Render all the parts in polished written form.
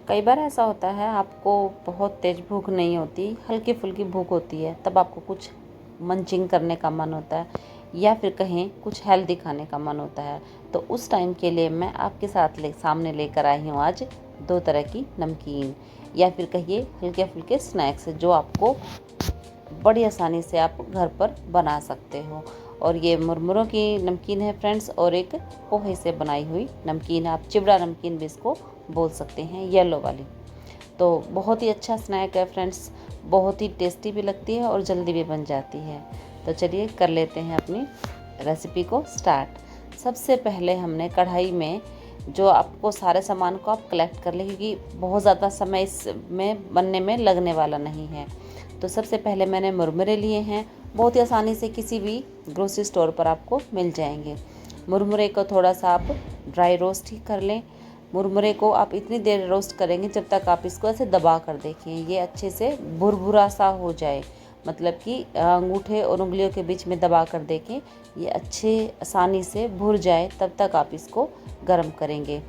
कई बार ऐसा होता है आपको बहुत तेज़ भूख नहीं होती, हल्की फुल्की भूख होती है, तब आपको कुछ मंचिंग करने का मन होता है या फिर कहें कुछ हेल्दी खाने का मन होता है। तो उस टाइम के लिए मैं आपके सामने लेकर आई हूँ आज 2 तरह की नमकीन या फिर कहिए हल्के फुल्के स्नैक्स जो आपको बड़ी आसानी से आप घर पर बना सकते हो। और ये मुरमुरों की नमकीन है फ्रेंड्स, और एक पोहे से बनाई हुई नमकीन, आप चिवड़ा नमकीन भी इसको बोल सकते हैं, येलो वाली। तो बहुत ही अच्छा स्नैक है फ्रेंड्स, बहुत ही टेस्टी भी लगती है और जल्दी भी बन जाती है। तो चलिए कर लेते हैं अपनी रेसिपी को स्टार्ट। सबसे पहले हमने कढ़ाई में जो आपको सारे सामान को आप कलेक्ट कर लें, क्योंकि बहुत ज़्यादा समय इसमें बनने में लगने वाला नहीं है। तो सबसे पहले मैंने मुरमुरे लिए हैं, बहुत ही आसानी से किसी भी ग्रोसरी स्टोर पर आपको मिल जाएंगे। मुरमुरे को थोड़ा सा आप ड्राई रोस्ट ही कर लें। मुरमुरे को आप इतनी देर रोस्ट करेंगे जब तक आप इसको ऐसे दबा कर देखें ये अच्छे से भुरभुरा सा हो जाए, मतलब कि अंगूठे और उंगलियों के बीच में दबा कर देखें ये अच्छे आसानी से भुर जाए, तब तक आप इसको गर्म करेंगे।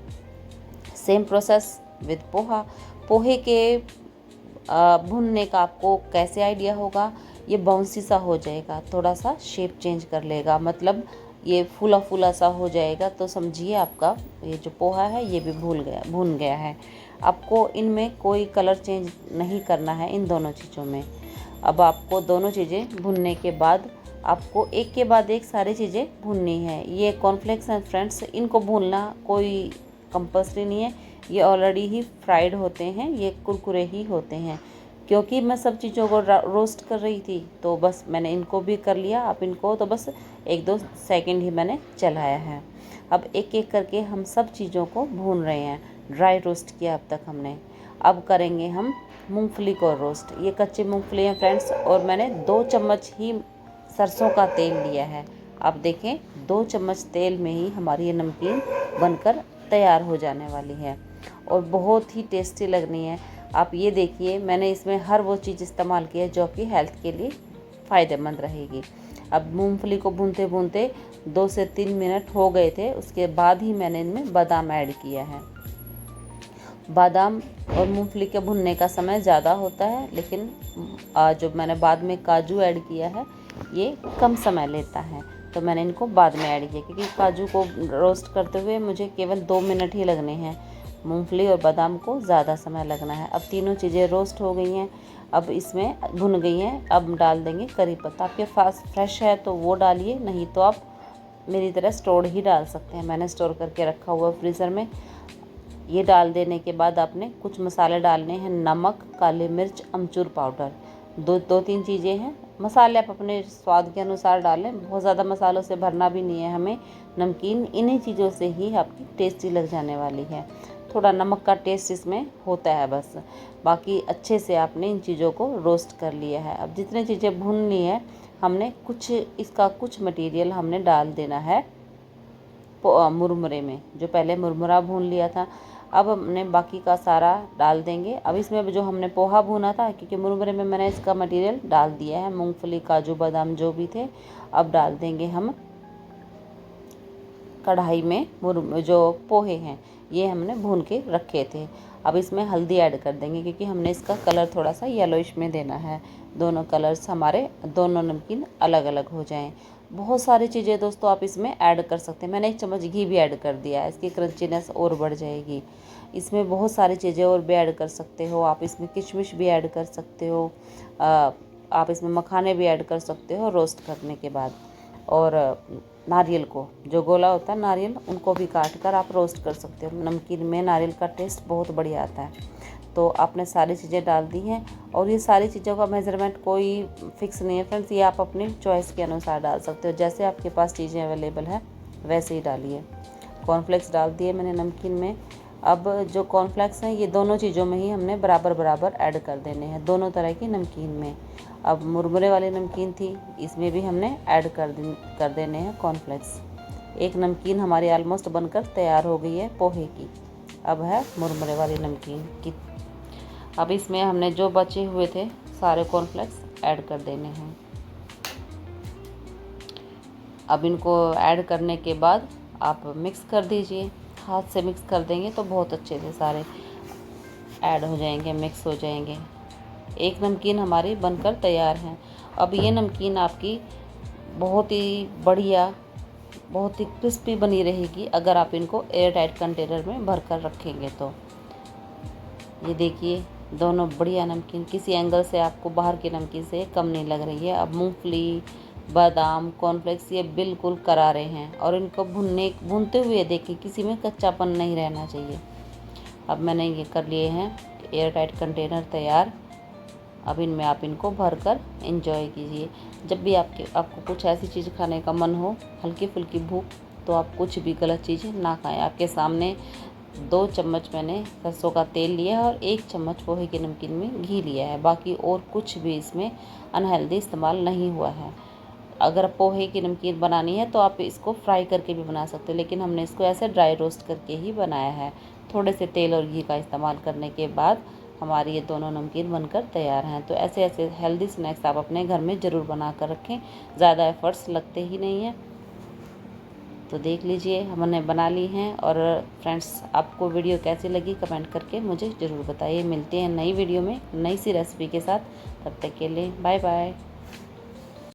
Same process with poha. पोहे के भुनने का आपको कैसे आइडिया होगा, ये बाउंसी सा हो जाएगा, थोड़ा सा शेप चेंज कर लेगा, मतलब ये फूला फूला सा हो जाएगा, तो समझिए आपका ये जो पोहा है ये भी भून गया है। आपको इनमें कोई कलर चेंज नहीं करना है इन दोनों चीज़ों में। अब आपको दोनों चीज़ें भुनने के बाद आपको एक के बाद एक सारी चीज़ें भूननी है। ये कॉर्नफ्लेक्स हैं फ्रेंड्स, इनको भूनना कोई कंपल्सरी नहीं है, ये ऑलरेडी ही फ्राइड होते हैं, ये कुरकुरे ही होते हैं। क्योंकि मैं सब चीज़ों को रोस्ट कर रही थी तो बस मैंने इनको भी कर लिया। अब इनको तो बस 1-2 सेकंड ही मैंने चलाया है। अब एक एक करके हम सब चीज़ों को भून रहे हैं। ड्राई रोस्ट किया अब तक हमने। अब करेंगे हम मूंगफली को रोस्ट। ये कच्ची मूंगफली है फ्रेंड्स, और मैंने 2 चम्मच ही सरसों का तेल लिया है। आप देखें 2 चम्मच तेल में ही हमारी ये नमकीन बनकर तैयार हो जाने वाली है और बहुत ही टेस्टी लगनी है। आप ये देखिए मैंने इसमें हर वो चीज़ इस्तेमाल की है जो आपकी हेल्थ के लिए फ़ायदेमंद रहेगी। अब मूंगफली को भूनते भूनते 2 से 3 मिनट हो गए थे, उसके बाद ही मैंने इनमें बादाम ऐड किया है। बादाम और मूंगफली के भुनने का समय ज़्यादा होता है, लेकिन जो मैंने बाद में काजू ऐड किया है ये कम समय लेता है, तो मैंने इनको बाद में ऐड किया, क्योंकि काजू को रोस्ट करते हुए मुझे केवल 2 मिनट ही लगने हैं, मूंगफली और बादाम को ज़्यादा समय लगना है। अब तीनों चीज़ें रोस्ट हो गई हैं, अब इसमें भुन गई हैं। अब डाल देंगे करी पत्ता। आपके पास फ्रेश है तो वो डालिए, नहीं तो आप मेरी तरह स्टोर ही डाल सकते हैं, मैंने स्टोर करके रखा हुआ फ्रीज़र में। ये डाल देने के बाद आपने कुछ मसाले डालने हैं, नमक, काली मिर्च, अमचूर पाउडर, 2-3 चीज़ें हैं। मसाले आप अपने स्वाद के अनुसार डालें, बहुत ज़्यादा मसालों से भरना भी नहीं है हमें। नमकीन इन्हीं चीज़ों से ही आपकी टेस्टी लग जाने वाली है। थोड़ा नमक का टेस्ट इसमें होता है बस, बाकी अच्छे से आपने इन चीज़ों को रोस्ट कर लिया है। अब जितनी चीज़ें भूननी है हमने कुछ मटेरियल हमने डाल देना है मुरमुरे में, जो पहले मुरमुरा भून लिया था। अब हमने बाकी का सारा डाल देंगे। अब इसमें जो हमने पोहा भूना था, क्योंकि मुरमुरे में मैंने इसका मटेरियल डाल दिया है, मूंगफली, काजू, बादाम जो भी थे। अब डाल देंगे हम कढ़ाई में जो पोहे हैं ये हमने भून के रखे थे। अब इसमें हल्दी ऐड कर देंगे, क्योंकि हमने इसका कलर थोड़ा सा येलोइश में देना है, दोनों कलर्स हमारे दोनों नमकीन अलग अलग हो जाएं। बहुत सारी चीज़ें दोस्तों आप इसमें ऐड कर सकते हैं। मैंने 1 चम्मच घी भी ऐड कर दिया है, इसकी क्रंचीनेस और बढ़ जाएगी। इसमें बहुत सारी चीज़ें और भी ऐड कर सकते हो आप, इसमें किशमिश भी ऐड कर सकते हो, आप इसमें मखाने भी ऐड कर सकते हो रोस्ट करने के बाद। और नारियल को, जो गोला होता है नारियल, उनको भी काट कर आप रोस्ट कर सकते हो। नमकीन में नारियल का टेस्ट बहुत बढ़िया आता है। तो आपने सारी चीज़ें डाल दी हैं, और ये सारी चीज़ों का मेज़रमेंट कोई फिक्स नहीं है फ्रेंड्स, ये आप अपनी चॉइस के अनुसार डाल सकते हो, जैसे आपके पास चीज़ें अवेलेबल है वैसे ही डालिए। कॉर्नफ्लेक्स डाल दिए मैंने नमकीन में। अब जो कॉर्नफ्लेक्स हैं ये दोनों चीज़ों में ही हमने बराबर बराबर ऐड कर देने हैं, दोनों तरह की नमकीन में। अब मुरमुरे वाली नमकीन थी, इसमें भी हमने ऐड कर देने हैं कॉर्नफ्लेक्स। एक नमकीन हमारी ऑलमोस्ट बनकर तैयार हो गई है पोहे की। अब है मुरमुरे वाली नमकीन की। अब इसमें हमने जो बचे हुए थे सारे कॉर्नफ्लेक्स ऐड कर देने हैं। अब इनको ऐड करने के बाद आप मिक्स कर दीजिए, हाथ से मिक्स कर देंगे तो बहुत अच्छे से सारे। ऐड हो जाएंगे, मिक्स हो जाएंगे। एक नमकीन हमारी बनकर तैयार है। अब ये नमकीन आपकी बहुत ही बढ़िया, बहुत ही क्रिस्पी बनी रहेगी अगर आप इनको एयर टाइट कंटेनर में भर कर रखेंगे तो। ये देखिए दोनों बढ़िया नमकीन, किसी एंगल से आपको बाहर की नमकीन से कम नहीं लग रही है। अब मूंगफली, बादाम, कॉर्नफ्लेक्स ये बिल्कुल करारे हैं और इनको भूनते हुए देखिए किसी में कच्चापन नहीं रहना चाहिए। अब मैंने ये कर लिए हैं एयर टाइट कंटेनर तैयार। अब इनमें आप इनको भर कर एंजॉय कीजिए। जब भी आपको कुछ ऐसी चीज़ खाने का मन हो, हल्की फुल्की भूख, तो आप कुछ भी गलत चीज़ ना खाएं। आपके सामने 2 चम्मच मैंने सरसों का तेल लिया है और 1 चम्मच पोहे की नमकीन में घी लिया है। बाकी और कुछ भी इसमें अनहेल्दी इस्तेमाल नहीं हुआ है। अगर पोहे की नमकीन बनानी है तो आप इसको फ्राई करके भी बना सकते हो, लेकिन हमने इसको ऐसे ड्राई रोस्ट करके ही बनाया है। थोड़े से तेल और घी का इस्तेमाल करने के बाद हमारी ये दोनों नमकीन बनकर तैयार हैं। तो ऐसे ऐसे हेल्दी स्नैक्स आप अपने घर में ज़रूर बना कर रखें, ज़्यादा एफ़र्ट्स लगते ही नहीं हैं। तो देख लीजिए हमने बना ली हैं। और फ्रेंड्स, आपको वीडियो कैसी लगी कमेंट करके मुझे ज़रूर बताइए। मिलते हैं नई वीडियो में नई सी रेसिपी के साथ। तब तक के लिए बाय बाय।